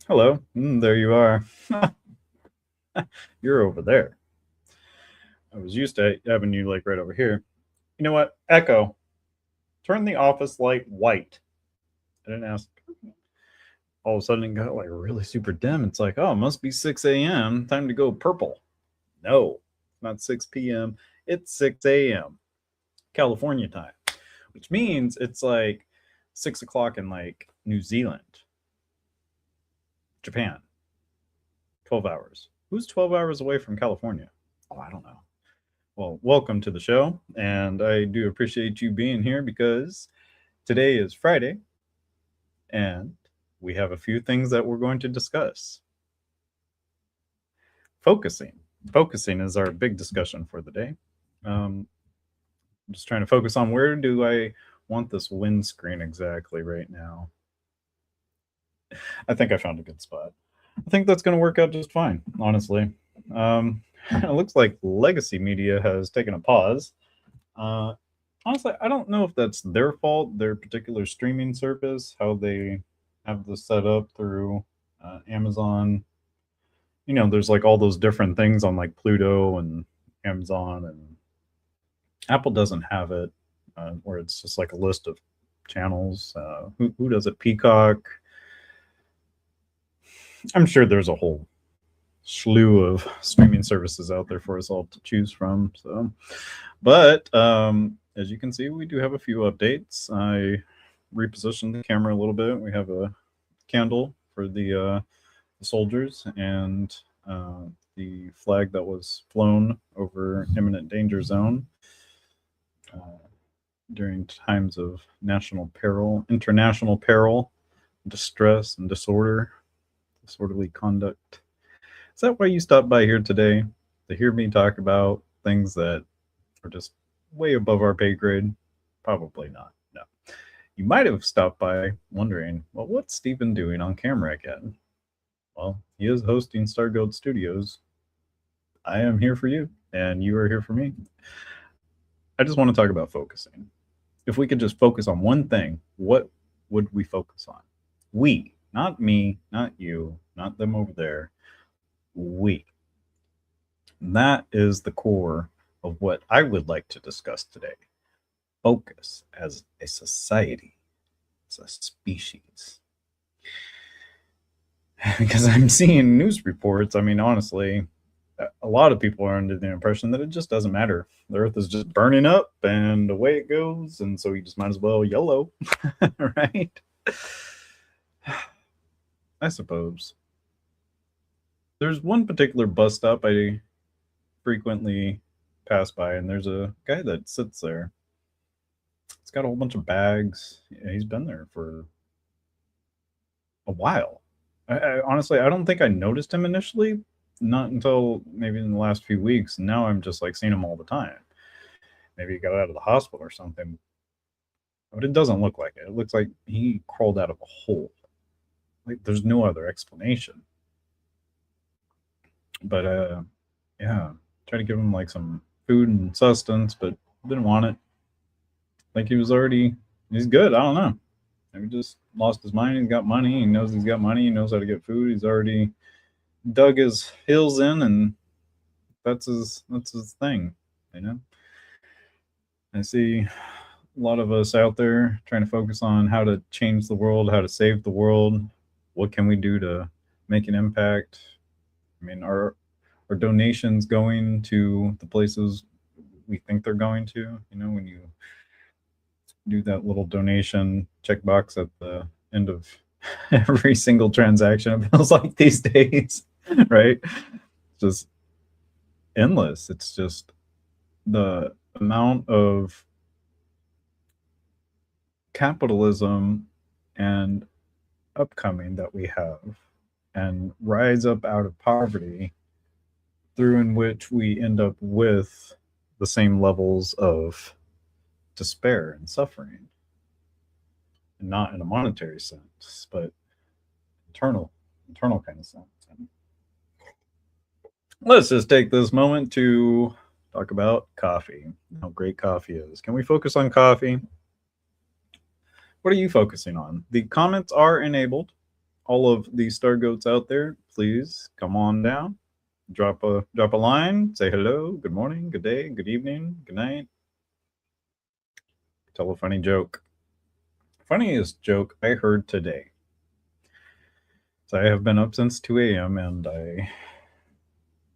Hello. There you are. You're over there. I was used to having you like right over here. You know what? Echo, turn the office light white. I didn't ask. All of a sudden it got like really super dim. It's like, oh, it must be 6 a.m. Time to go purple. No, it's not 6 p.m. It's 6 a.m. California time, which means it's like 6 o'clock in like New Zealand, Japan. 12 hours. Who's 12 hours away from California? Oh, I don't know. Well, welcome to the show, and I do appreciate you being here because today is Friday, and we have a few things that we're going to discuss. Focusing. Focusing is our big discussion for the day. I'm just trying to focus on where do I want this windscreen exactly right now. I think I found a good spot. I think that's going to work out just fine, honestly. It looks like Legacy Media has taken a pause. Uh, Honestly, I don't know if that's their fault, their particular streaming service, how they have this set up through Amazon. You know, there's like all those different things on like Pluto and Amazon, and Apple doesn't have it, where it's just like a list of channels. Who does it? Peacock. I'm sure there's a whole slew of streaming services out there for us all to choose from. So, but as you can see, we do have a few updates. I repositioned the camera a little bit. We have a candle for the soldiers and the flag that was flown over imminent danger zone uh, during times of national peril, international peril, distress, and disorderly conduct. Is that why you stopped by here today? To hear me talk about things that are just way above our pay grade? Probably not. No. You might have stopped by wondering, well, what's Stephen doing on camera again? Well, he is hosting Stargold Studios. I am here for you, and you are here for me. I just want to talk about focusing. If we could just focus on one thing, what would we focus on? We, not me, not you, not them over there. We. And that is the core of what I would like to discuss today. Focus as a society, as a species. Because I'm seeing news reports. I mean, honestly, a lot of people are under the impression that it just doesn't matter. The earth is just burning up and away it goes. And so you just might as well YOLO, right? I suppose. There's one particular bus stop I frequently pass by, and there's a guy that sits there. He's got a whole bunch of bags. Yeah, he's been there for a while. Honestly, I don't think I noticed him initially, not until maybe in the last few weeks. Now I'm just like seeing him all the time. Maybe he got out of the hospital or something, but it doesn't look like it. It looks like he crawled out of a hole. Like there's no other explanation. But yeah, try to give him like some food and sustenance, but didn't want it. Like he's good. I don't know. He just lost his mind. He's got money. He knows he's got money. He knows how to get food. He's already dug his heels in, and that's his thing. You know. I see a lot of us out there trying to focus on how to change the world, how to save the world. What can we do to make an impact? I mean, are donations going to the places we think they're going to? You know, when you do that little donation checkbox at the end of every single transaction, it feels like these days, right? Just endless. It's just the amount of capitalism and upcoming that we have and rise up out of poverty through in which we end up with the same levels of despair and suffering, and not in a monetary sense, but internal kind of sense. And let's just take this moment to talk about coffee, how great coffee is. Can we focus on coffee? What are you focusing on? The comments are enabled. all of the star goats out there, please come on down, drop a line, say hello, good morning, good day, good evening, good night. Tell a funny joke. Funniest joke I heard today. So I have been up since 2 a.m. and I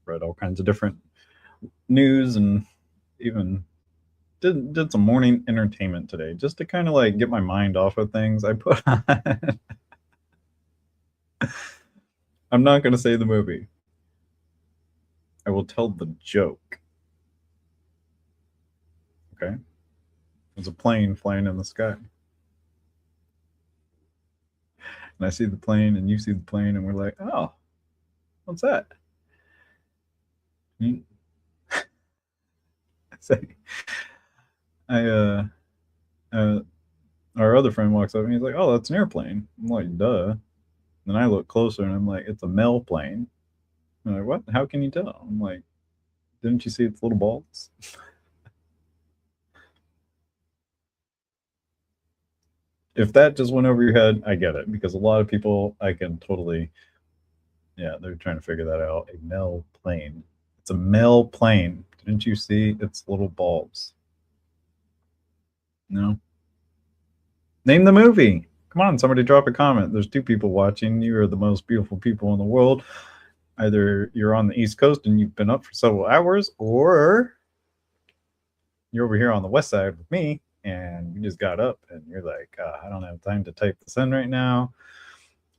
read all kinds of different news and even did some morning entertainment today just to kind of like get my mind off of things. I put on I'm not going to say the movie. I will tell the joke. Okay? There's a plane flying in the sky. And I see the plane and you see the plane and we're like, "Oh, what's that?" Say, I uh, our other friend walks up and he's like, "Oh, that's an airplane." I'm like, "Duh." Then I look closer and I'm like, "It's a Mel plane." I'm like, "What? How can you tell?" I'm like, "Didn't you see its little balls?" If that just went over your head, I get it because a lot of people I can totally, yeah, they're trying to figure that out. A Mel plane. It's a Mel plane. Didn't you see its little bulbs? No. Name the movie. Come on, somebody drop a comment. There's two people watching. You are the most beautiful people in the world. Either you're on the East Coast and you've been up for several hours, or you're over here on the West Side with me and you just got up and you're like, I don't have time to type this in right now.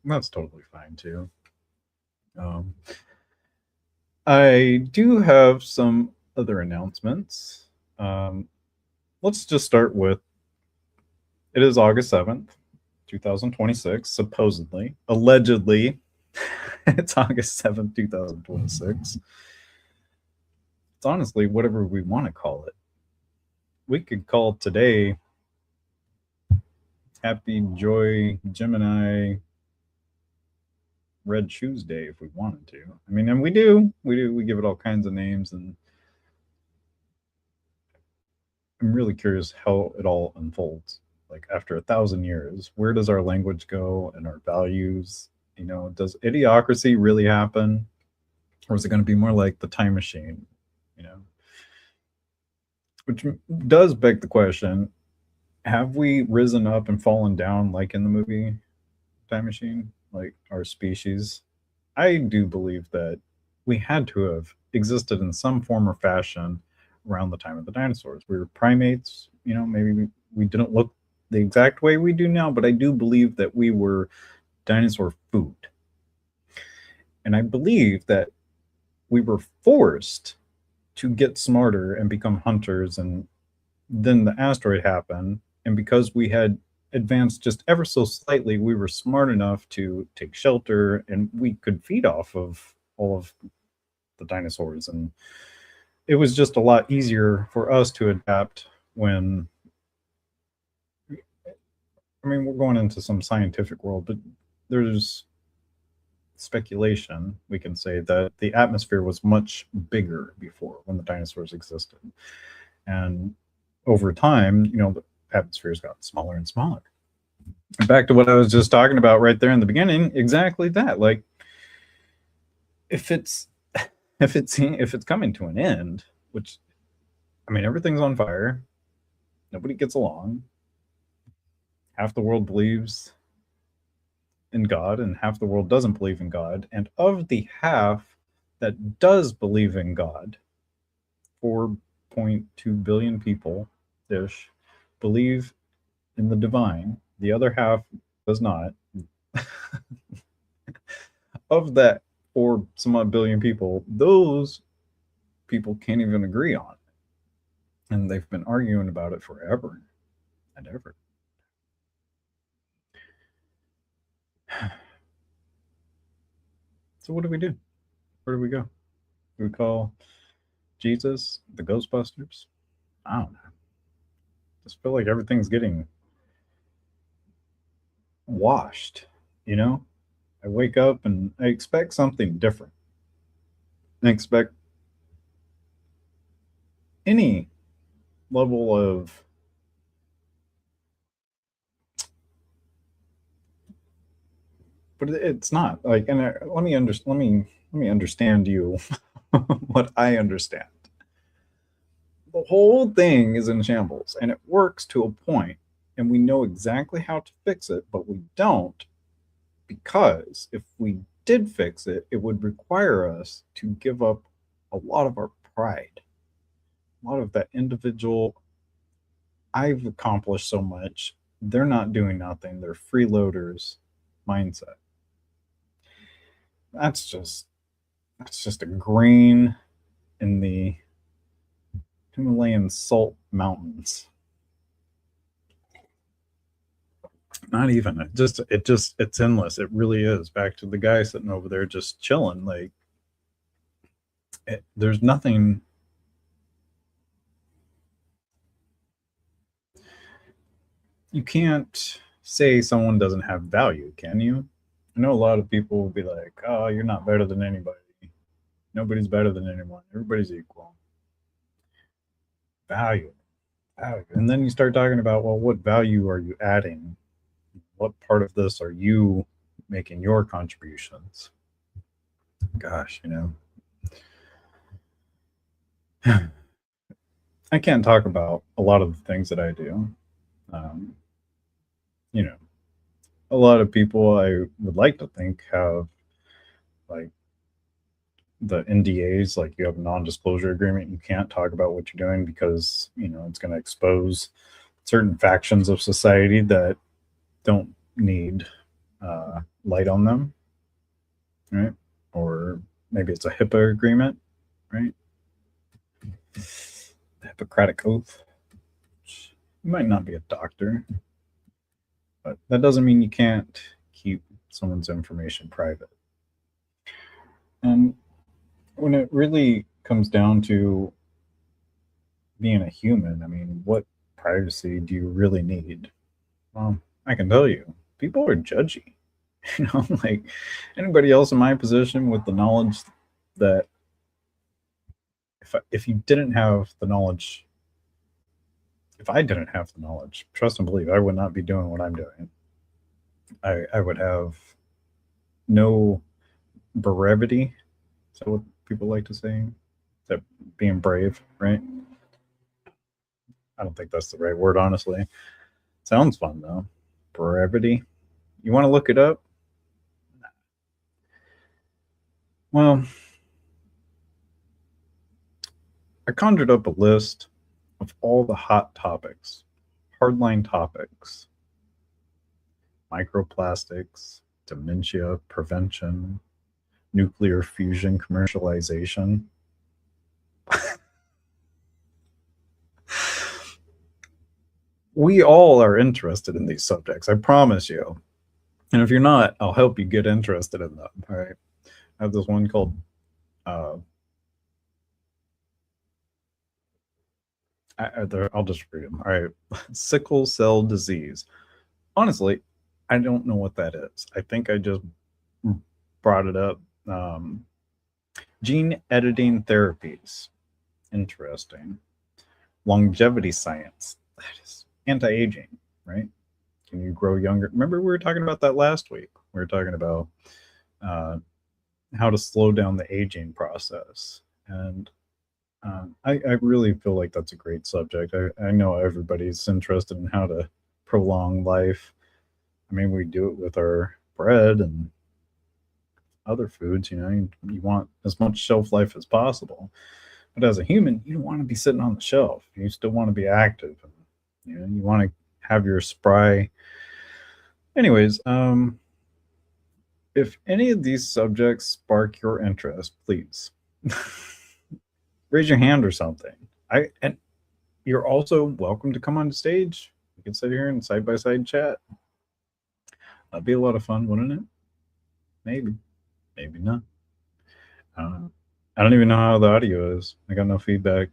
That's totally fine too. Um, I do have some other announcements. Let's just start with it is August 7th, 2026, supposedly. Allegedly, it's August 7th, 2026. It's honestly whatever we want to call it. We could call today Happy Joy Gemini Red Shoes Day if we wanted to. I mean, and we do. We give it all kinds of names, and I'm really curious how it all unfolds. Like after 1,000 years, where does our language go and our values? You know, does idiocracy really happen, or is it going to be more like the time machine? You know, which does beg the question: have we risen up and fallen down like in the movie Time Machine, like our species? I do believe that we had to have existed in some form or fashion around the time of the dinosaurs. We were primates, you know, maybe we didn't look the exact way we do now, but I do believe that we were dinosaur food. And I believe that we were forced to get smarter and become hunters. And then the asteroid happened. And because we had advanced just ever so slightly, we were smart enough to take shelter and we could feed off of all of the dinosaurs. And it was just a lot easier for us to adapt when, I mean, we're going into some scientific world, but there's speculation, we can say that the atmosphere was much bigger before when the dinosaurs existed. And over time, you know, the atmospheres got smaller and smaller. And back to what I was just talking about right there in the beginning, exactly that. Like if it's if it's coming to an end, which I mean everything's on fire, nobody gets along, half the world believes in God and half the world doesn't believe in God. And of the half that does believe in God, 4.2 billion people ish believe in the divine. The other half does not. Of that 4 some odd billion people, those people can't even agree on it. And they've been arguing about it forever and ever. So what do we do? Where do we go? Do we call Jesus the Ghostbusters? I don't know. Just feel like everything's getting washed, you know? I wake up and I expect something different. I expect any level of but it's not like. And let me understand you. What I understand. The whole thing is in shambles, and it works to a point, and we know exactly how to fix it, but we don't, because if we did fix it, it would require us to give up a lot of our pride, a lot of that individual. I've accomplished so much. They're not doing nothing. They're freeloaders mindset. That's just that's just a grain in the Himalayan salt mountains. Not even. It's endless. It really is. Back to the guy sitting over there just chilling. Like there's nothing. You can't say someone doesn't have value, can you? I know a lot of people will be like, "Oh, you're not better than anybody. Nobody's better than anyone. Everybody's equal." Value, value, and then you start talking about, well, what value are you adding? What part of this are you making your contributions? Gosh, I can't talk about a lot of the things that I do. Um, you know, a lot of people I would like to think have like the NDAs, like you have a non-disclosure agreement. You can't talk about what you're doing because it's going to expose certain factions of society that don't need light on them, right? Or maybe it's a HIPAA agreement, right? The Hippocratic Oath. You might not be a doctor, but that doesn't mean you can't keep someone's information private. And when it really comes down to being a human, I mean, what privacy do you really need? Well, I can tell you, people are judgy. Like anybody else in my position with the knowledge that if you didn't have the knowledge, if I didn't have the knowledge, trust and believe, I would not be doing what I'm doing. I would have no brevity. Is that what people like to say? That being brave, right? I don't think that's the right word, honestly. Sounds fun though. Brevity. You want to look it up? Well, I conjured up a list of all the hot topics, hardline topics, microplastics, dementia prevention, nuclear fusion commercialization. We all are interested in these subjects, I promise you. And if you're not, I'll help you get interested in them. All right. I have this one called uh, I'll just read them. All right. Sickle cell disease. Honestly, I don't know what that is. I think I just brought it up. Gene editing therapies. Interesting. Longevity science. That is anti-aging, right? Can you grow younger? Remember, we were talking about that last week. We were talking about uh, how to slow down the aging process. And I really feel like that's a great subject. I know everybody's interested in how to prolong life. I mean, we do it with our bread and other foods. You want as much shelf life as possible. But as a human, you don't want to be sitting on the shelf. You still want to be active. And, you want to have your spry. Anyways, if any of these subjects spark your interest, please raise your hand or something. And you're also welcome to come on stage. We can sit here and side by side chat. That'd be a lot of fun, wouldn't it? Maybe, maybe not. I don't know. I don't even know how the audio is. I got no feedback.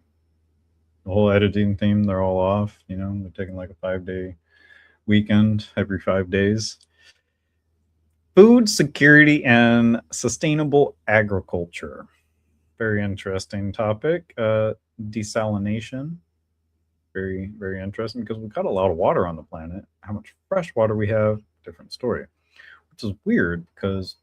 The whole editing theme, they're all off. They're taking like a 5-day weekend every 5 days. Food security and sustainable agriculture. Very interesting topic. Desalination. Very, very interesting because we've got a lot of water on the planet. How much fresh water we have, different story. We're which is weird because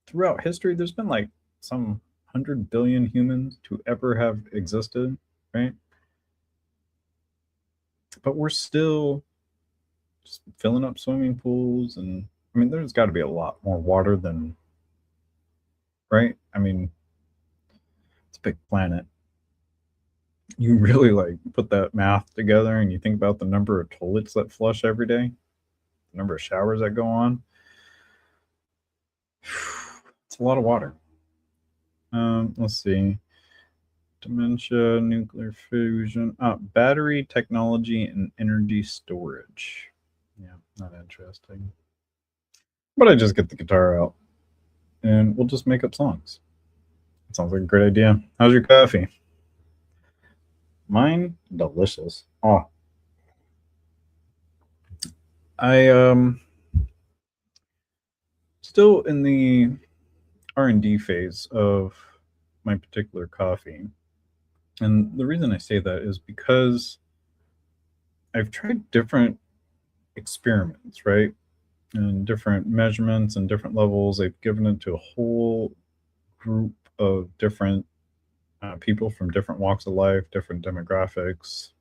throughout history, there's been like some 100 billion humans to ever have existed, right? But we're still just filling up swimming pools, and I mean, there's got to be a lot more water than, right? I mean, it's a big planet. You really like put that math together and you think about the number of toilets that flush every day, the number of showers that go on. It's a lot of water. Let's see. Dementia, nuclear fusion, battery technology, and energy storage. Yeah, not interesting. But I just get the guitar out and we'll just make up songs. It sounds like a great idea. How's your coffee? Mine, delicious. Oh, I still in the R&D phase of my particular coffee. And the reason I say that is because I've tried different experiments, right? And different measurements and different levels. I've given it to a whole group of different people from different walks of life, different demographics,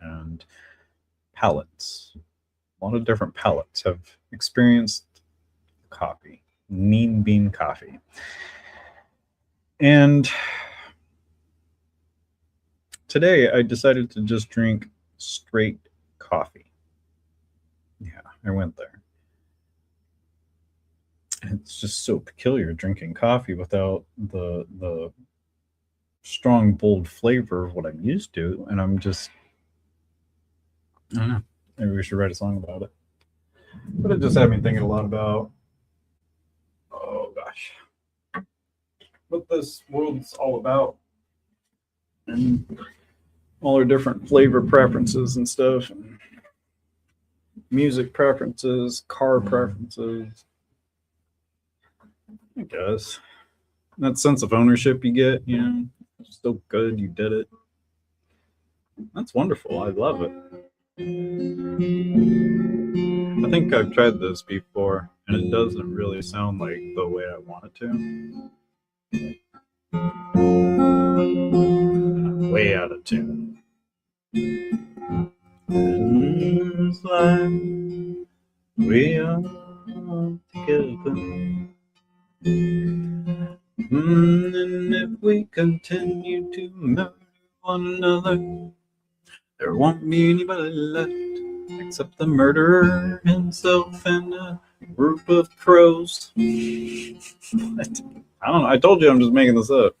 and palates. A lot of different palates have experienced coffee, Neem bean coffee. And today I decided to just drink straight coffee. Yeah, I went there. It's just so peculiar drinking coffee without the strong, bold flavor of what I'm used to, and I'm just, I don't know. Maybe we should write a song about it. But it just had me thinking a lot about, oh gosh, what this world's all about, and all our different flavor preferences and stuff, and music preferences, car preferences. I guess that sense of ownership you get, it's so good you did it. That's wonderful. I love it. I think I've tried this before, and it doesn't really sound like the way I want it to. Way out of tune. In this life, we are together. And if we continue to murder one another, there won't be anybody left except the murderer himself and a group of crows. I don't know. I told you I'm just making this up.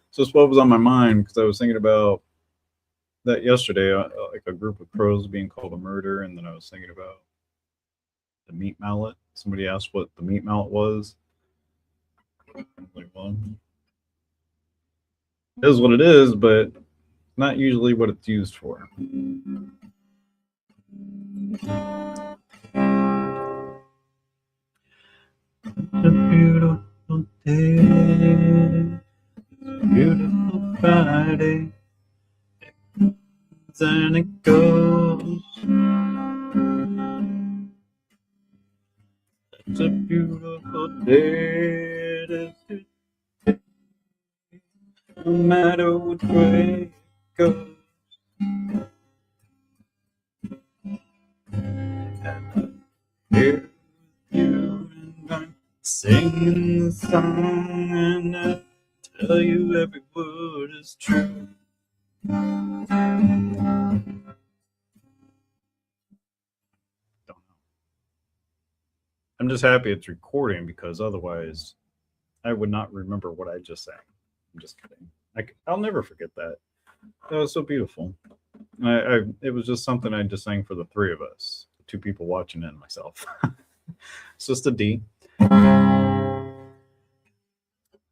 It's just what was on my mind because I was thinking about that yesterday, like a group of crows being called a murder, and then I was thinking about the meat mallet. Somebody asked what the meat mallet was. Like, well, it is what it is, but not usually what it's used for. A beautiful day, beautiful Friday, and it goes. It's a beautiful day, no matter which way it goes. And I'm here with you, and I'm singing the song, and I tell you every word is true. Don't know. I'm just happy it's recording because otherwise I would not remember what I just sang. I'm just kidding. I'll never forget that. That was so beautiful. It was just something I just sang for the three of us, the two people watching and myself. It's just a D.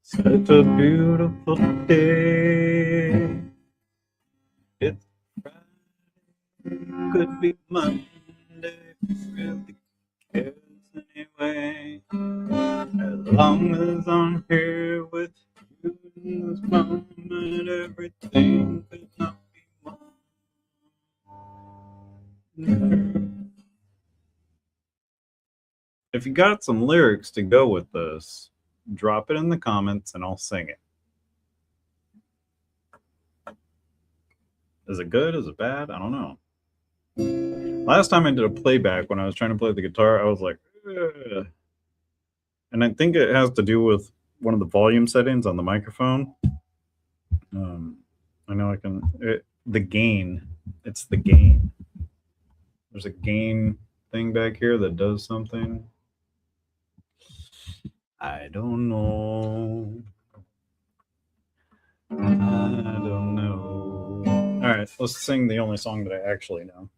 Such a beautiful day. It's Friday, could be Monday. Really cares anyway. As long as I'm here with you in this moment, everything could not be more. if you got some lyrics to go with this, drop it in the comments and I'll sing it. Is it good? Is it bad? I don't know. Last time I did a playback when I was trying to play the guitar, I was like, ugh. And I think it has to do with one of the volume settings on the microphone. I know I can, the gain, it's the gain. There's a gain thing back here that does something. I don't know. I don't know. All right, let's sing the only song that I actually know.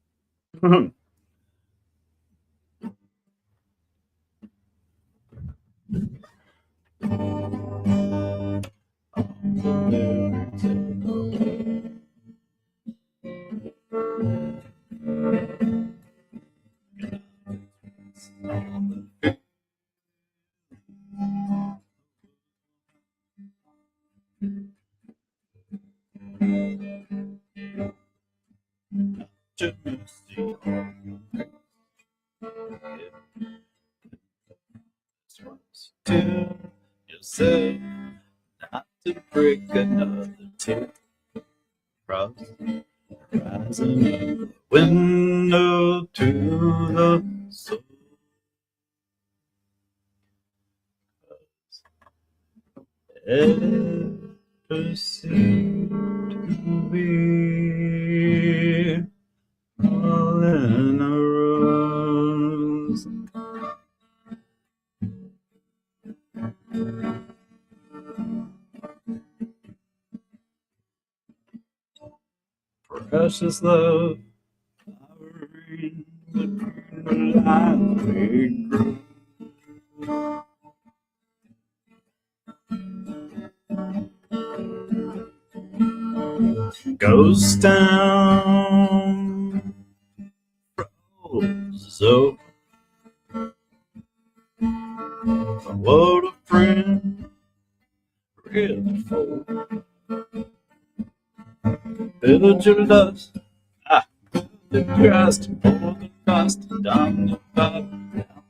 Tell yourself not to break another tip. Cross rising window to the soul. Ever seem to be all in a rose. Precious love, flowering between the lines we grew. Ghost town, froze over. What a friend, really for. Build your lust, the trust, more than dust, down the bottom, down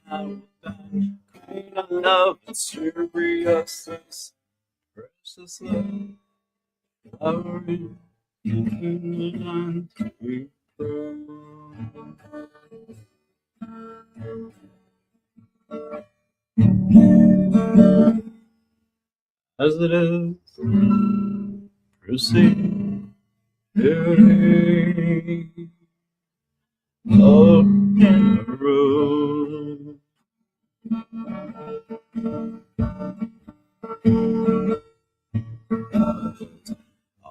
I will die. Queen of love and seriousness, precious love, flowering between the lines we grow. As it is, proceed. Out in the road.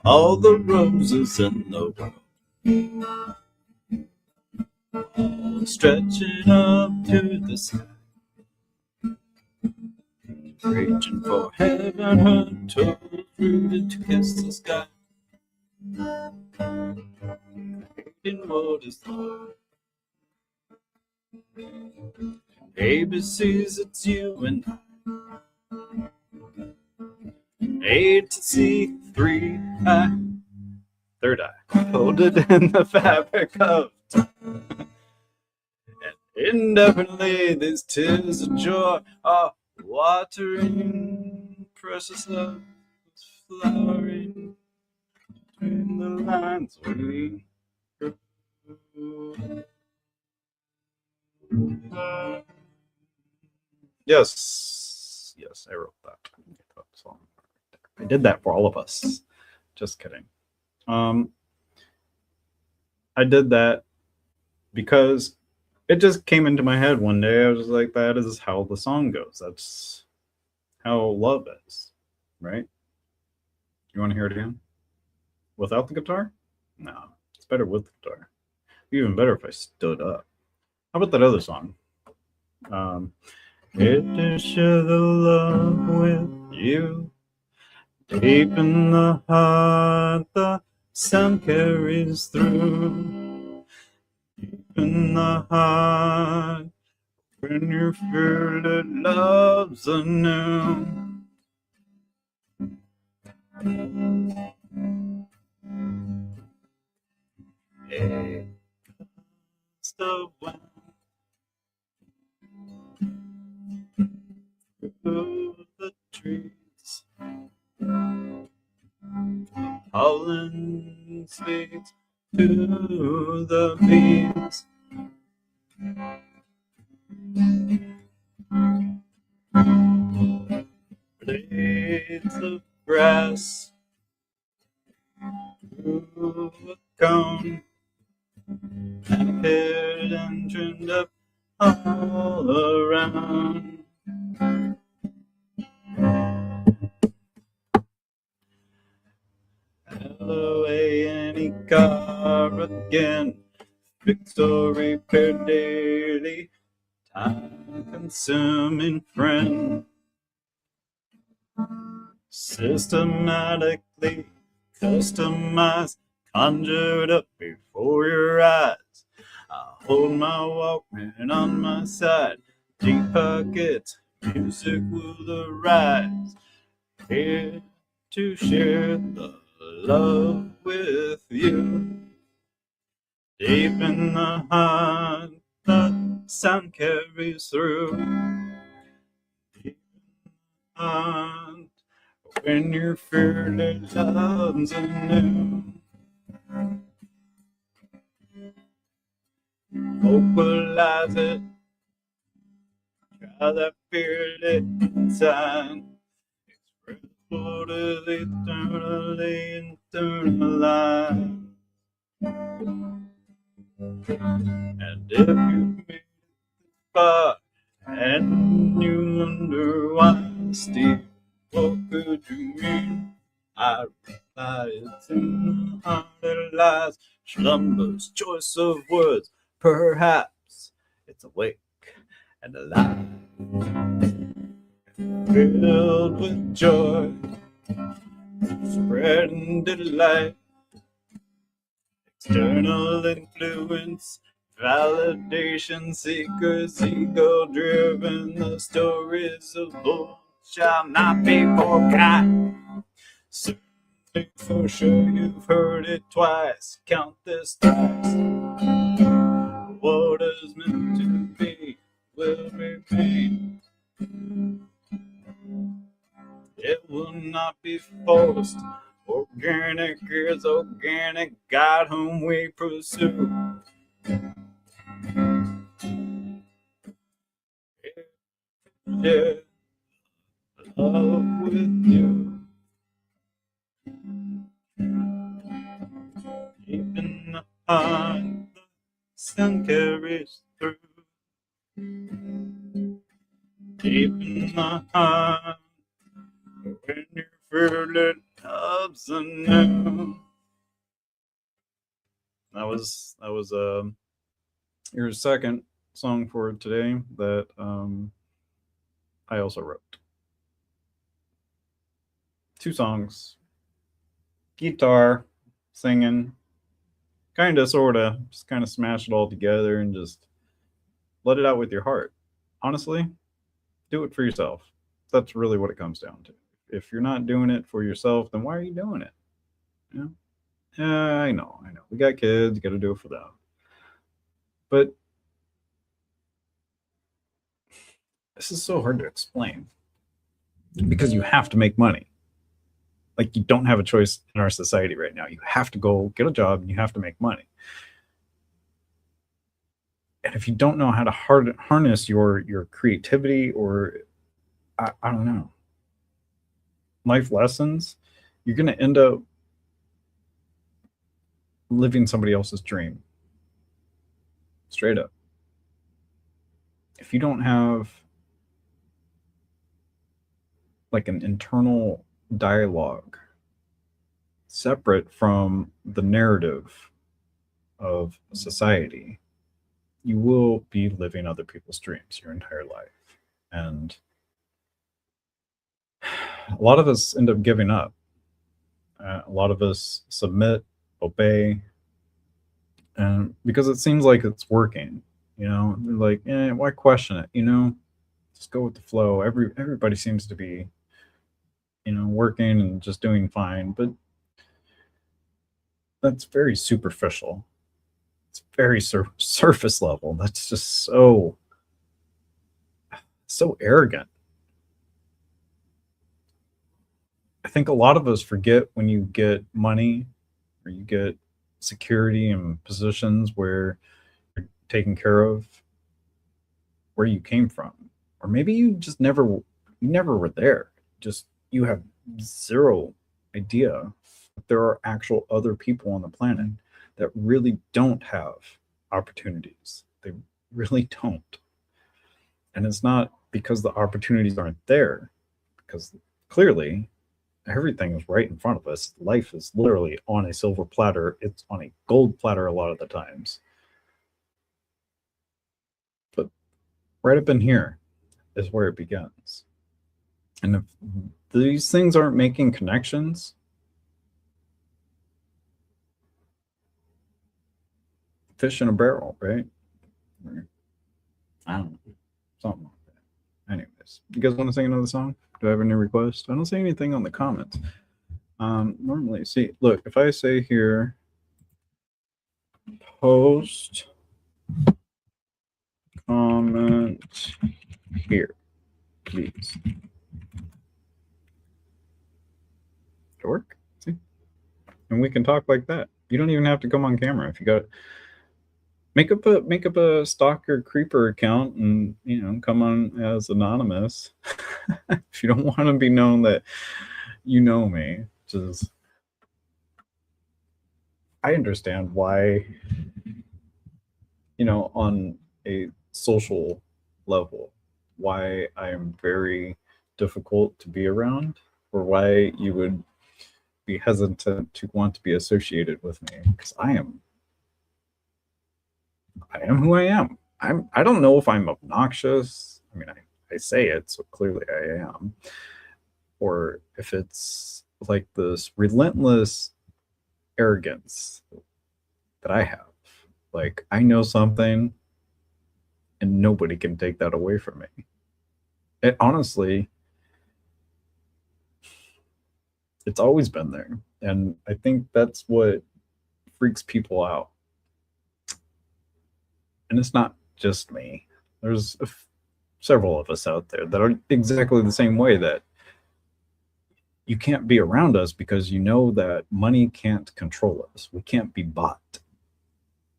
All the roses in the world, all stretching up to the sky, reaching for heaven, her toes rooted to kiss the sky. In what is love? ABC's, it's you and I. A to C, 3 I, third eye, folded in the fabric of time. And indefinitely these tears of joy are watering. Precious love is flowering between the lines we grew. Yes, I wrote that song. I did that for all of us. Just kidding. I did that because it just came into my head one day. I was like, that is how the song goes. That's how love is, right? You want to hear it again? Without the guitar? No, it's better with the guitar. Even better if I stood up. How about that other song? It to share the love with you. Deep in the heart, the sound carries through. Deep in the heart, when you feel that love's anew. It's the one voice leads to the beams. Blades of grass through a cone, and paired and trimmed up all around. Away any car again, fixed or repaired daily, time-consuming friend. Systematically customized, conjured up before your eyes. I hold my Walkman on my side, deep pockets, music will arise. Here to share the love with you. Deep in the heart, the sound carries through. Deep in the heart, when your fearless love's anew. Vocalize it, try that fearless inside. Express what is eternally internalized. And if you made it far and you wonder why, Steve, what could you mean? I reply, it's in the heart that lies, slumbers, choice of words, perhaps it's awake and alive, filled with joy, spreading delight, external influence, validation seekers, ego driven, the stories of old shall not be forgotten. Certainly for sure you've heard it twice, count this thrice. What is meant to be will remain. It will not be forced. Organic is organic, God whom we pursue. Yeah, love with you. Deep in the heart, the sun carries through. Deep in the heart, when you feel it ups and downs. That was your second song for today that I also wrote. 2 songs, guitar, singing, kind of, sort of, just kind of smash it all together and just let it out with your heart. Honestly, do it for yourself. That's really what it comes down to. If you're not doing it for yourself, then why are you doing it? You know? Yeah, I know. We got kids, got to do it for them. But this is so hard to explain because you have to make money. Like, you don't have a choice in our society right now. You have to go get a job and you have to make money. And if you don't know how to harness your creativity or I don't know, life lessons, you're going to end up living somebody else's dream. Straight up. If you don't have like an internal dialogue separate from the narrative of society, you will be living other people's dreams your entire life. And a lot of us end up giving up. A lot of us submit, obey, and because it seems like it's working, they're like, why question it? Just go with the flow. Everybody seems to be, working and just doing fine, but that's very superficial. It's very surface level. That's just so arrogant. I think a lot of us forget when you get money or you get security and positions where you're taken care of where you came from, or maybe you just never were there. Just you have zero idea that there are actual other people on the planet that really don't have opportunities. They really don't. And it's not because the opportunities aren't there, because clearly everything is right in front of us. Life is literally on a silver platter, it's on a gold platter a lot of the times. But right up in here is where it begins. And if these things aren't making connections, fish in a barrel, right? I don't know. Something like that. Anyways, you guys want to sing another song? Do I have any requests? I don't see anything on the comments. Normally, see, look, if I say here, post comment here, please. To work. See? And we can talk like that. You don't even have to come on camera. If you got make up a stalker creeper account and come on as anonymous. If you don't want to be known that you know me, just I understand why, on a social level, why I am very difficult to be around, or why you would be hesitant to want to be associated with me, because I am who I am. I don't know if I'm obnoxious. I mean, I say it, so clearly I am. Or if it's like this relentless arrogance that I have. Like, I know something and nobody can take that away from me. It honestly, it's always been there. And I think that's what freaks people out. And it's not just me. There's several of us out there that are exactly the same way, that you can't be around us because you know that money can't control us. We can't be bought,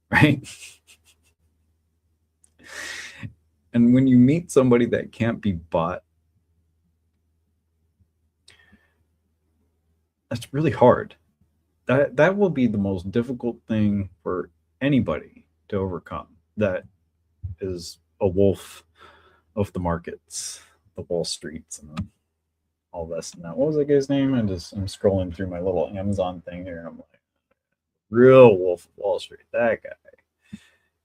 right? And when you meet somebody that can't be bought, that's really hard. That will be the most difficult thing for anybody to overcome. That is a wolf of the markets, the Wall Streets, and all this and that. What was that guy's name? I'm scrolling through my little Amazon thing here. I'm like, real Wolf of Wall Street, that guy.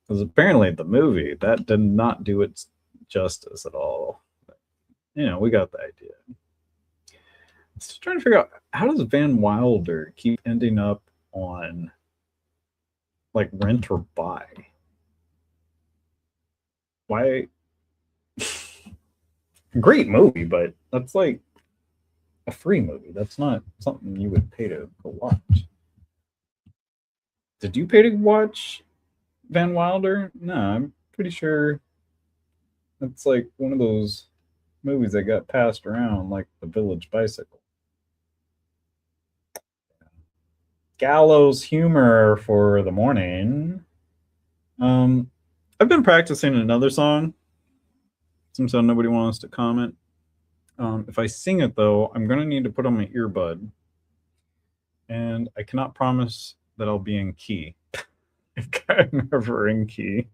Because apparently the movie that did not do its justice at all. But, we got the idea. Still trying to figure out, how does Van Wilder keep ending up on like Rent or Buy? Why? Great movie, but that's like a free movie. That's not something you would pay to go watch. Did you pay to watch Van Wilder? No, I'm pretty sure that's like one of those movies that got passed around like The Village Bicycle. Gallows humor for the morning. I've been practicing another song. Seems so nobody wants to comment. If I sing it though, I'm gonna need to put on my earbud, and I cannot promise that I'll be in key. I'm never in key.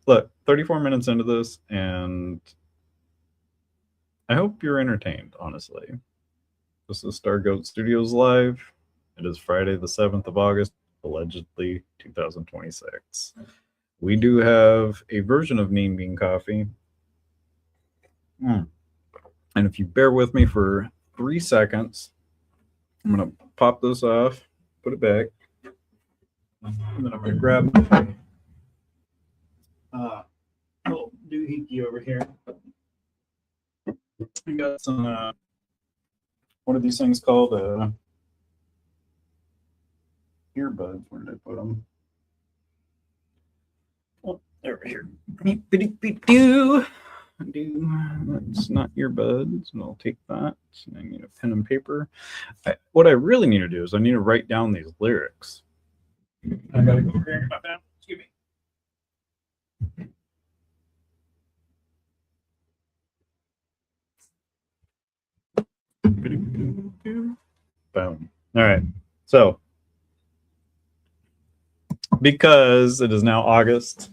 Look, 34 minutes into this, and I hope you're entertained, honestly. This is Stargoat Studios Live. It is Friday, the 7th of August, allegedly 2026. We do have a version of Mean Bean Coffee. And if you bear with me for 3 seconds, I'm going to pop this off, put it back, and then I'm going to grab little doohickey over here. I got some, what are these things called? Earbuds. Where did I put them? Oh, they're over here. It's not earbuds, and I'll take that. I need a pen and paper. What I really need to do is I need to write down these lyrics. I gotta go over here and get my pen. Excuse me. Boom. All right. So, because it is now August,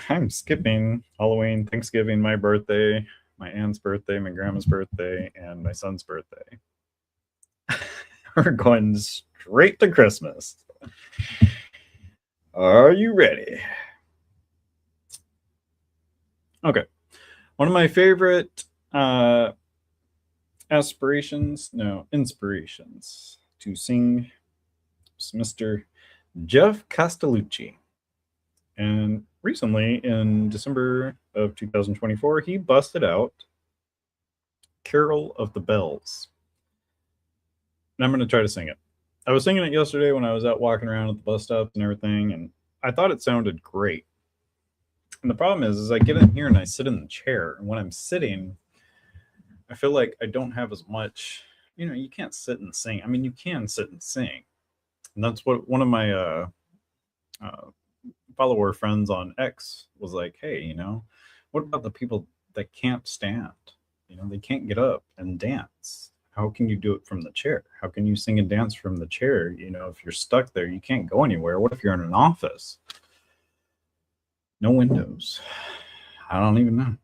I'm skipping Halloween, Thanksgiving, my birthday, my aunt's birthday, my grandma's birthday, and my son's birthday. We're going straight to Christmas. Are you ready? Okay. One of my favorite inspirations to sing is Mr. Jeff Castellucci. And recently, in December of 2024, he busted out Carol of the Bells. And I'm going to try to sing it. I was singing it yesterday when I was out walking around at the bus stops and everything, and I thought it sounded great. And the problem is I get in here and I sit in the chair. And when I'm sitting, I feel like I don't have as much, you can't sit and sing. I mean, you can sit and sing. And that's what one of my follower friends on X was like, hey, what about the people that can't stand? They can't get up and dance. How can you do it from the chair? How can you sing and dance from the chair? If you're stuck there, you can't go anywhere. What if you're in an office? No windows. I don't even know.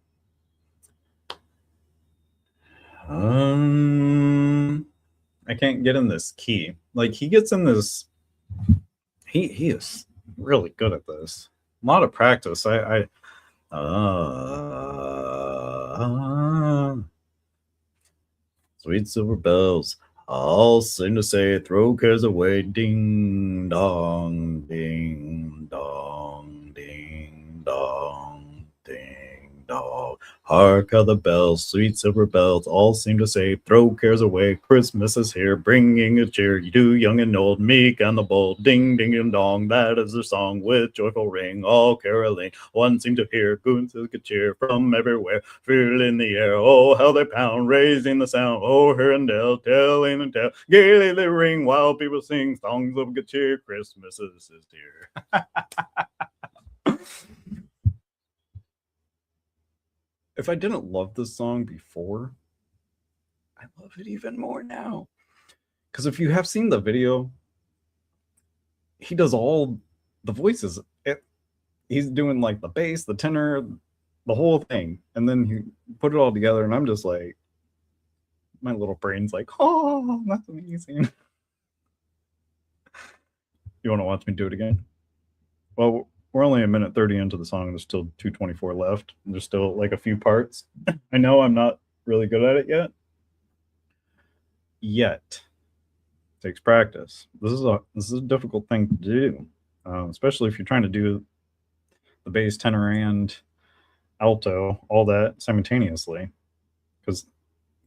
I can't get in this key. Like he gets in this. He is really good at this. A lot of practice. Sweet silver bells, all seem to say, throw cares away. Ding dong, ding dong, ding dong, ding dong. Hark how the bells, sweet silver bells, all seem to say, throw cares away. Christmas is here, bringing a cheer. You do, young and old, meek and the bold. Ding ding and dong, that is their song with joyful ring. All caroling, one seemed to hear goons of good cheer from everywhere. Feel in the air, oh how they pound, raising the sound. Oh, here and there, telling and tell, gaily they ring while people sing songs of good cheer. Christmas is dear. If I didn't love this song before, I love it even more now. Because if you have seen the video, he does all the voices. He's doing like the bass, the tenor, the whole thing. And then he put it all together, and I'm just like, my little brain's like, oh, that's amazing. You want to watch me do it again? Well, we're only a minute 30 into the song. There's still 2:24 left. There's still like a few parts. I know I'm not really good at it yet. It takes practice. This is a difficult thing to do, especially if you're trying to do the bass, tenor, and alto, all that simultaneously, because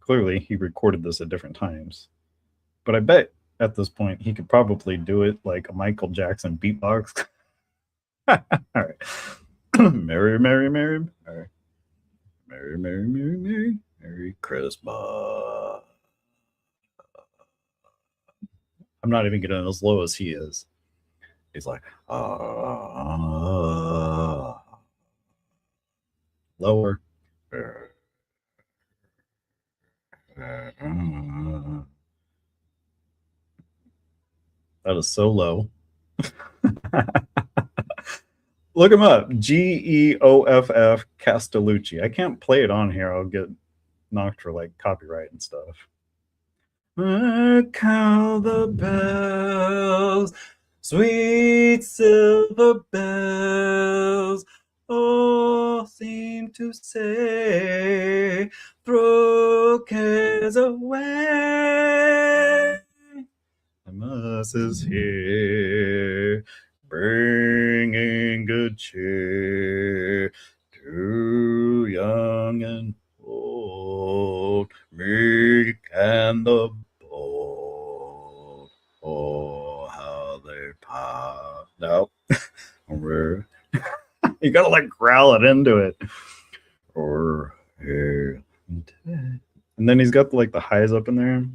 clearly he recorded this at different times. But I bet at this point he could probably do it like a Michael Jackson beatbox. All right. Merry, merry, merry. All right. Merry, merry, merry, merry. Merry Christmas. I'm not even getting as low as he is. He's like, lower. That is so low. Look him up. Geoff Castellucci. I can't play it on here. I'll get knocked for like copyright and stuff. Look how the bells, sweet silver bells, all seem to say, throw cares away. Christmas is here, bringing good cheer to young and old, meek and the bold. Oh, how they pop. No, you gotta like growl it into it. And then he's got like the highs up in there.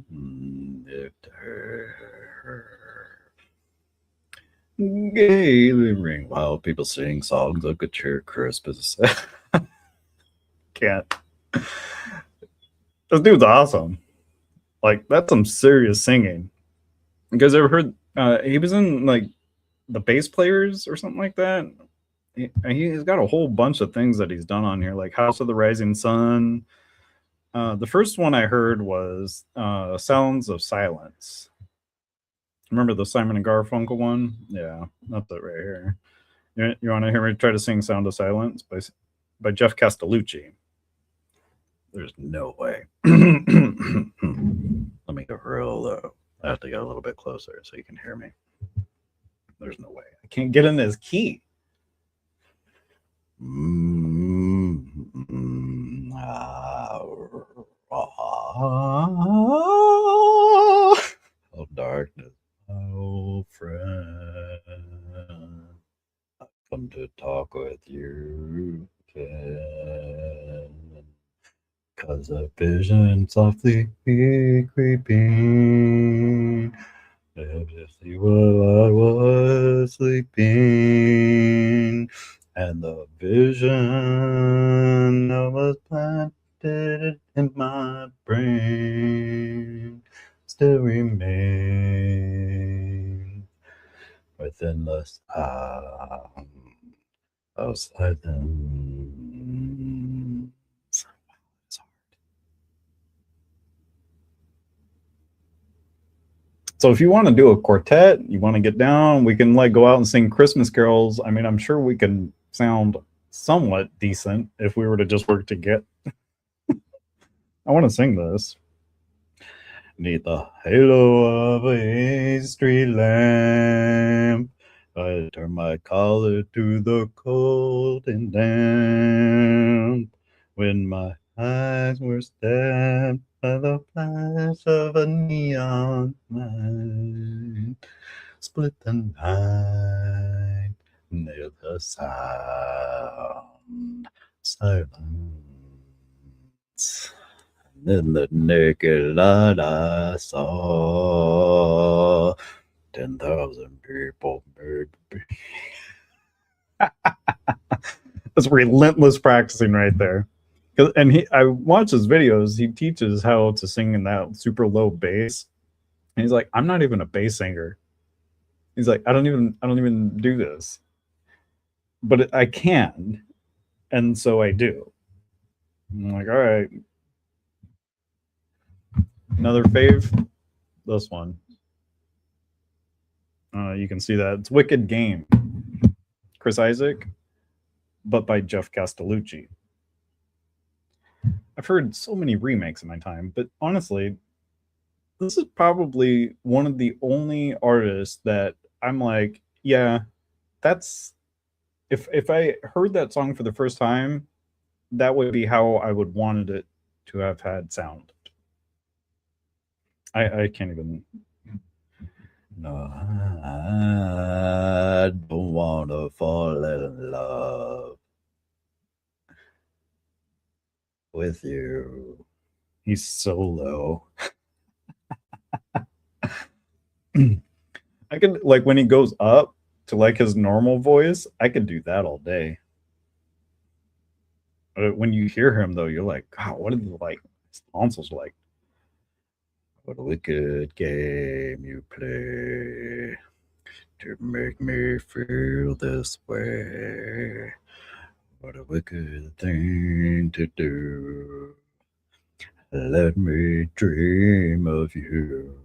Gaily ring while people sing songs of good cheer, crisp as can't. This dude's awesome. Like, that's some serious singing. You guys ever heard? He was in like the Bass Players or something like that. He's got a whole bunch of things that he's done on here, like House of the Rising Sun. The first one I heard was Sounds of Silence. Remember the Simon and Garfunkel one? Yeah, that's it right here. You want to hear me try to sing Sound of Silence by Jeff Castellucci? There's no way. Let me go real low. I have to get a little bit closer so you can hear me. There's no way. I can't get in this key. Oh, darkness, my old friend. I've come to talk with you again. 'Cause a vision softly creeping. See while I was sleeping, and the vision that was planted in my brain still remains within the sound of silence. So if you want to do a quartet, you want to get down, we can like go out and sing Christmas carols. I mean, I'm sure we can sound somewhat decent if we were to just work together. I want to sing this. Neath the halo of a street lamp, I turn my collar to the cold and damp. When my eyes were stabbed by the flash of a neon light, split the night near the sound, silence. And in the naked light I saw 10,000 people, baby. That's relentless practicing right there. And I watch his videos. He teaches how to sing in that super low bass. And he's like, I'm not even a bass singer. He's like, I don't even do this, but I can, and so I do. I'm like, all right. Another fave, this one. You can see that it's Wicked Game, Chris Isaak, but by Jeff Castellucci. I've heard so many remakes in my time, but honestly, this is probably one of the only artists that I'm like, yeah, that's if I heard that song for the first time, that would be how I would wanted it to have had sound. I can't even. No, I don't want to fall in love with you. He's so low. I could like when he goes up to like his normal voice, I could do that all day. But when you hear him though, you're like, God, what is like his tonsils like? What a wicked game you play to make me feel this way. What a wicked thing to do. Let me dream of you.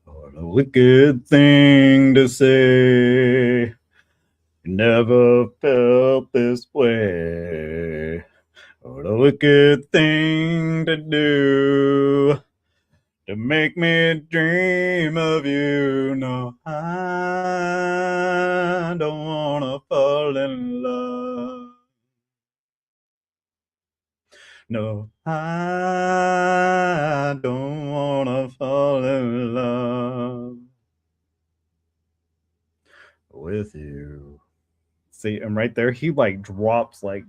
What a wicked thing to say. Never felt this way. What a wicked thing to do. To make me dream of you. No, I don't wanna fall in love. No, I don't wanna fall in love with you. See, and right there, he like drops like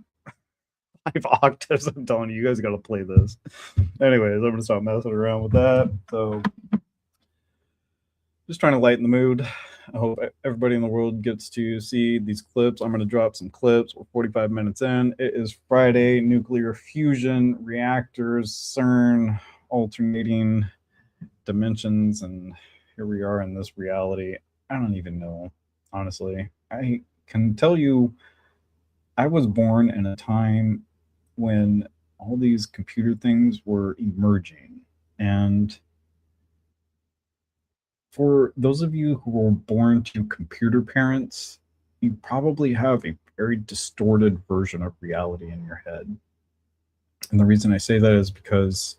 octaves. I'm telling you, you guys got to play this. Anyways, I'm going to stop messing around with that. So just trying to lighten the mood. I hope everybody in the world gets to see these clips. I'm going to drop some clips. We're 45 minutes in. It is Friday. Nuclear fusion, reactors, CERN, alternating dimensions, and here we are in this reality. I don't even know, honestly. I can tell you I was born in a time when all these computer things were emerging. And for those of you who were born to computer parents, you probably have a very distorted version of reality in your head. And the reason I say that is because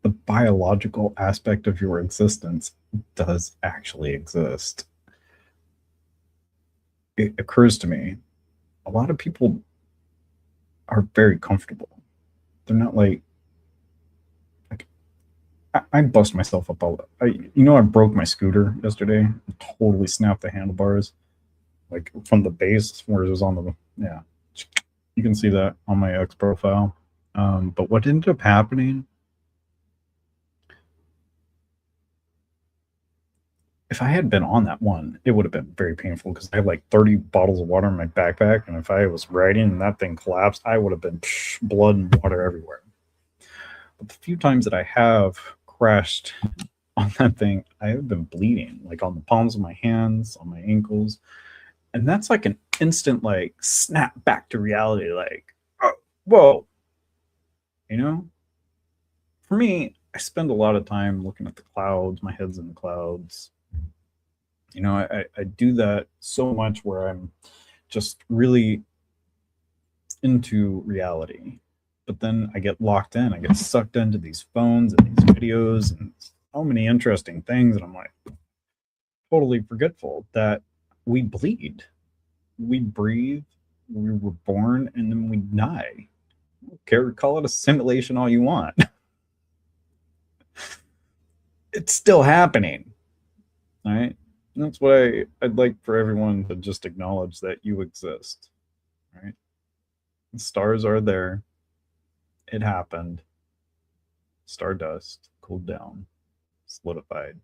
the biological aspect of your existence does actually exist. It occurs to me a lot of people are very comfortable. They're not like I bust myself up all. I broke my scooter yesterday. I totally snapped the handlebars, like from the base where it was on the. Yeah, you can see that on my X profile. But what ended up happening? If I had been on that one, it would have been very painful because I had like 30 bottles of water in my backpack, and if I was riding and that thing collapsed, I would have been blood and water everywhere. But the few times that I have crashed on that thing, I have been bleeding, like on the palms of my hands, on my ankles. And that's like an instant, like, snap back to reality, like, oh, whoa. For me, I spend a lot of time looking at the clouds, my head's in the clouds. I do that so much where I'm just really into reality. But then I get locked in. I get sucked into these phones and these videos and so many interesting things. And I'm like totally forgetful that we bleed, we breathe, we were born, and then we die. Okay, call it a simulation all you want. It's still happening. All right. And that's what I'd like for everyone to just acknowledge that you exist. Right. The stars are there. It happened. Stardust cooled down, solidified.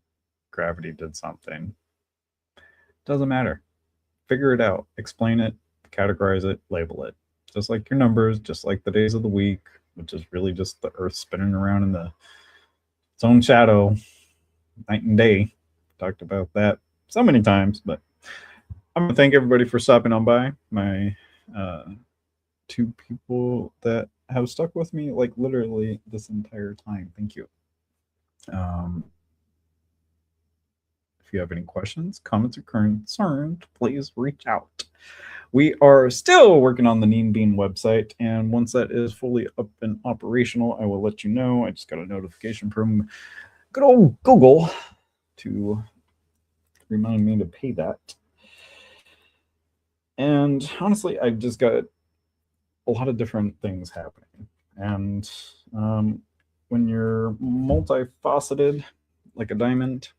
Gravity did something. Doesn't matter. Figure it out. Explain it. Categorize it. Label it. Just like your numbers, just like the days of the week, which is really just the Earth spinning around in its own shadow, night and day. Talked about that so many times, but I'm gonna thank everybody for stopping on by. My two people that have stuck with me like literally this entire time. Thank you. If you have any questions, comments, or concerns, please reach out. We are still working on the Neem Bean website, and once that is fully up and operational, I will let you know. I just got a notification from good old Google to remind me to pay that. And honestly, I've just got a lot of different things happening. And when you're multifaceted like a diamond,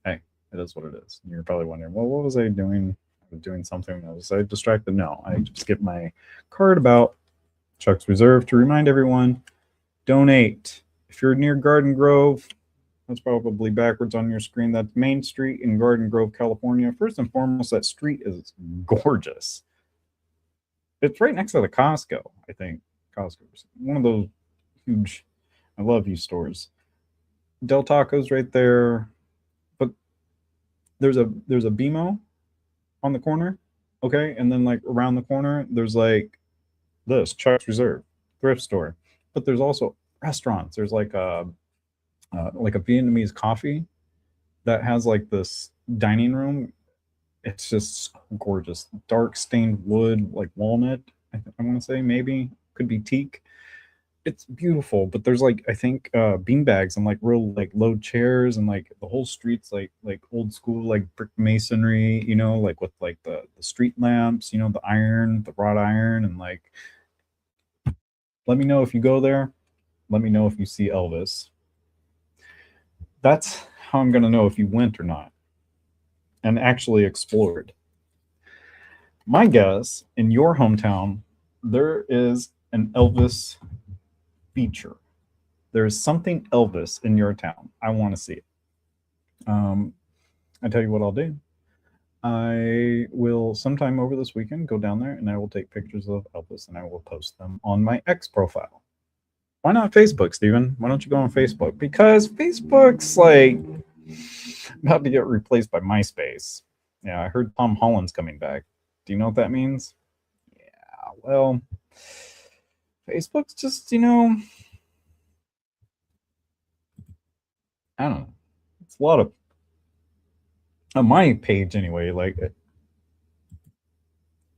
hey, it is what it is. You're probably wondering, well, what was I doing? I was doing something. Was I distracted? No, I just get my card about Chuck's Reserve to remind everyone, donate. If you're near Garden Grove, that's probably backwards on your screen. That's Main Street in Garden Grove, California. First and foremost, that street is gorgeous. It's right next to the Costco, I think. Costco's one of those huge, I love you stores. Del Taco's right there, but there's a BMO on the corner, okay, and then like around the corner there's like this Chuck's Reserve thrift store, but there's also restaurants. There's like a Vietnamese coffee that has like this dining room. It's just gorgeous. Dark stained wood, like walnut. I want to say maybe could be teak. It's beautiful, but there's like I think beanbags and like real like low chairs, and like the whole street's like old school like brick masonry, like with like the street lamps, the iron, the wrought iron, and like. Let me know if you go there. Let me know if you see Elvis. That's how I'm gonna know if you went or not, and actually explored. My guess, in your hometown, there is an Elvis feature. There is something Elvis in your town. I want to see it. I tell you what I'll do. I will sometime over this weekend go down there and I will take pictures of Elvis and I will post them on my X profile. Why not Facebook, Steven? Why don't you go on Facebook? Because Facebook's like about to get replaced by MySpace. Yeah, I heard Tom Holland's coming back. Do you know what that means? Yeah, well, Facebook's just, I don't know. It's a lot of on my page anyway, like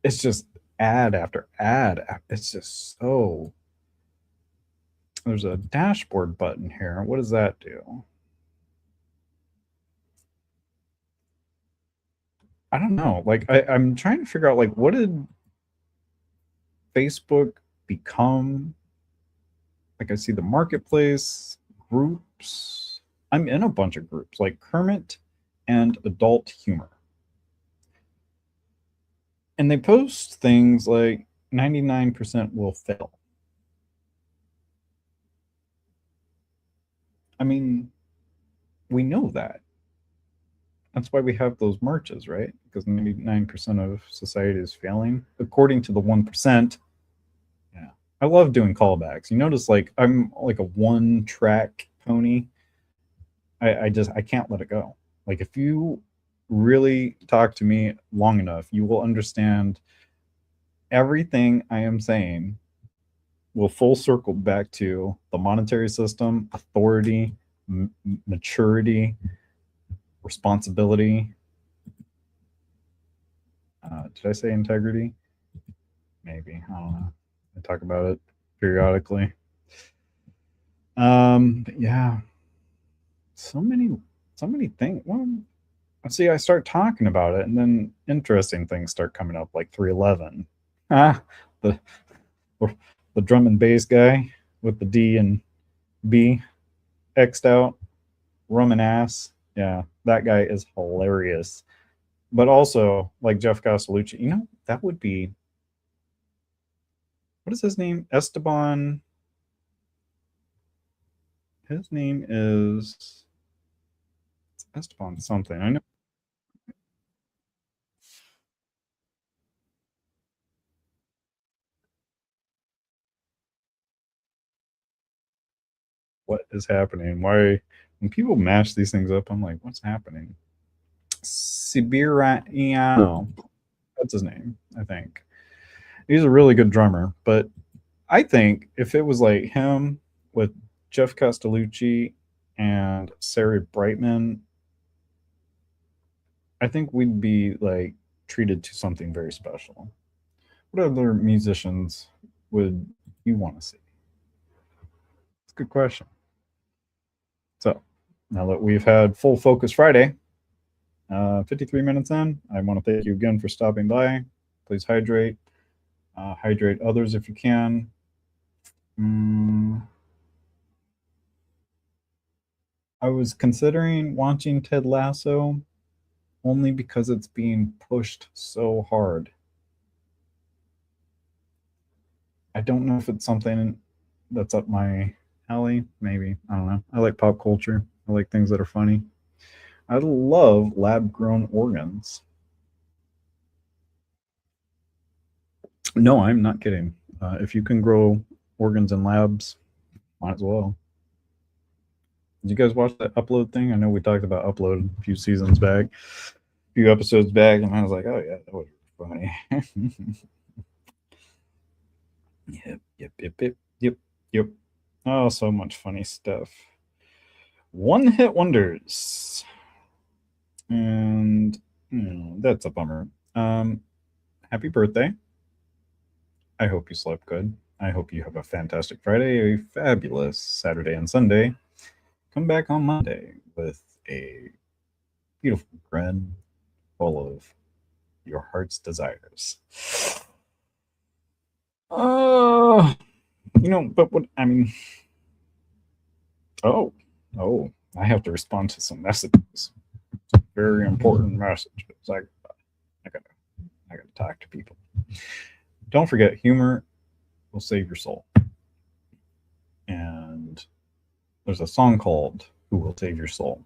it's just ad after ad. It's just so. There's a dashboard button here. What does that do? I don't know. Like I'm trying to figure out like what did Facebook become? Like I see the marketplace groups. I'm in a bunch of groups like Kermit and Adult Humor. And they post things like 99% will fail. I mean, we know that. That's why we have those marches, right? Because 99% of society is failing, according to the 1%. Yeah. I love doing callbacks. You notice, like, I'm like a one track pony. I can't let it go. Like, if you really talk to me long enough, you will understand everything I am saying will full circle back to the monetary system, authority, maturity, responsibility. Did I say integrity? Maybe. I don't know. I talk about it periodically. But yeah, so many things. Well, see, I start talking about it, and then interesting things start coming up, like 311. Ah, the the drum and bass guy with the D and B X'd out, rum and ass. Yeah, that guy is hilarious. But also, like Jeff Castellucci, that would be what is his name? Esteban. His name is Esteban something. I know what is happening. Why, when people mash these things up, I'm like, what's happening? Siberiano. That's his name, I think. He's a really good drummer, but I think if it was like him with Jeff Castellucci and Sarah Brightman, I think we'd be like treated to something very special. What other musicians would you want to see? It's a good question. So now that we've had full focus Friday, 53 minutes in, I want to thank you again for stopping by. Please hydrate. Hydrate others if you can. I was considering watching Ted Lasso only because it's being pushed so hard. I don't know if it's something that's up my alley. Maybe. I don't know. I like pop culture. I like things that are funny. I love lab grown organs. No, I'm not kidding. If you can grow organs in labs, might as well. Did you guys watch that upload thing? I know we talked about upload a few seasons back, a few episodes back, and I was like, oh yeah, that was funny. Yep. Oh, so much funny stuff. One hit wonders. And that's a bummer. Happy birthday. I hope you slept good. I hope you have a fantastic Friday, a fabulous Saturday and Sunday. Come back on Monday with a beautiful grin full of your heart's desires. But what I mean, oh, I have to respond to some messages. Very important messages. I gotta I got to talk to people. Don't forget, humor will save your soul. And there's a song called Who Will Save Your Soul.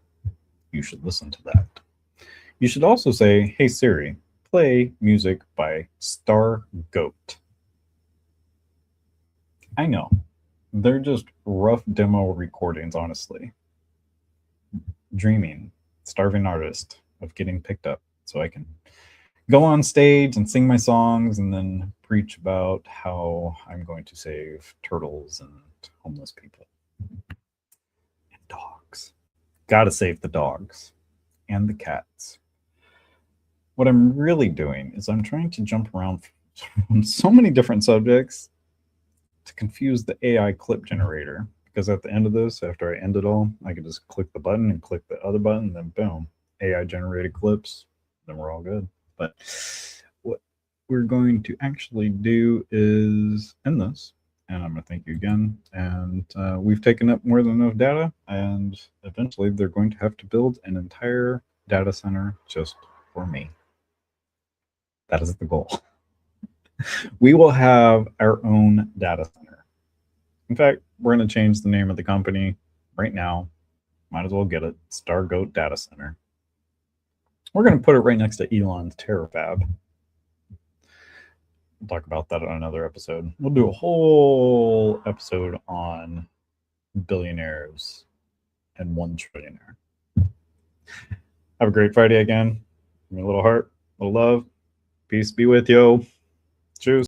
You should listen to that. You should also say, hey Siri, play music by Star Goat. I know. They're just rough demo recordings, honestly. Dreaming, starving artist of getting picked up so I can go on stage and sing my songs and then preach about how I'm going to save turtles and homeless people and dogs. Gotta save the dogs and the cats. What I'm really doing is I'm trying to jump around from so many different subjects to confuse the AI clip generator. Because at the end of this, after I end it all, I can just click the button and click the other button, and then boom, AI generated clips. Then we're all good. But what we're going to actually do is end this. And I'm going to thank you again. And we've taken up more than enough data. And eventually, they're going to have to build an entire data center just for me. That is the goal. We will have our own data center. In fact, we're going to change the name of the company right now. Might as well get it. Stargoat Data Center. We're going to put it right next to Elon's Terrafab. We'll talk about that on another episode. We'll do a whole episode on billionaires and one trillionaire. Have a great Friday again. Give me a little heart, a little love. Peace be with you. Cheers.